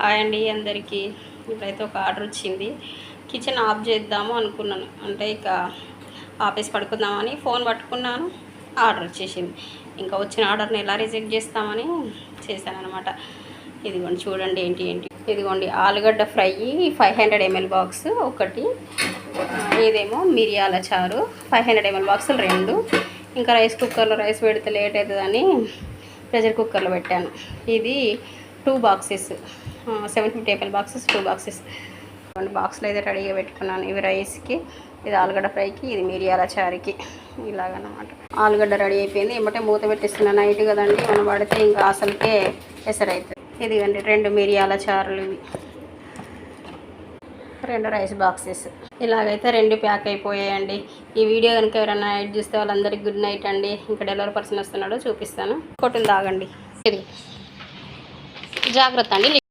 Hi అండి అందరికీ. ఇప్పుడైతే ఒక ఆర్డర్ వచ్చింది. కిచెన్ ఆఫ్ చేద్దాము అనుకున్నాను, అంటే ఇక ఆపేసి పడుకుందామని ఫోన్ పట్టుకున్నాను, ఆర్డర్ వచ్చేసింది. ఇంకా వచ్చిన ఆర్డర్ని ఎలా రిజెక్ట్ చేస్తామని చేశాను అనమాట. ఇదిగోండి చూడండి ఏంటి ఇదిగోండి ఆలుగడ్డ ఫ్రై 500 ml బాక్స్ ఒకటి, ఇదేమో మిరియాల చారు 500 ml బాక్సులు 2. ఇంకా రైస్ కుక్కర్లో రైస్ పెడితే లేట్ అవుతుందని ప్రెషర్ కుక్కర్లో పెట్టాను. ఇది 2 బాక్సెస్, 750 ml బాక్సెస్ 2 బాక్సెస్. బాక్స్లో అయితే రెడీగా పెట్టుకున్నాను. ఇవి రైస్కి, ఇది ఆలుగడ్డ ఫ్రైకి, ఇది మిరియాల చారుకి, ఇలాగనమాట. ఆలుగడ్డ రెడీ అయిపోయింది. ఏమంటే మూత పెట్టిస్తున్నా, నైట్ కదండి, మనం పడితే ఇంకా అసలుకే ఎసరైతుంది. ఇదిగండి 2 మిరియాల చారులు, ఇవి 2 రైస్ బాక్సెస్. ఇలాగైతే 2 ప్యాక్ అయిపోయాయండి. ఈ వీడియో కనుక ఎవరైనా నైట్ చూస్తే వాళ్ళందరికీ గుడ్ నైట్ అండి. ఇంకా డెలివరీ పర్సన్ వస్తున్నాడో చూపిస్తాను. కొట్టింది తాగండి. ఇది జాగ్రత్త అండి.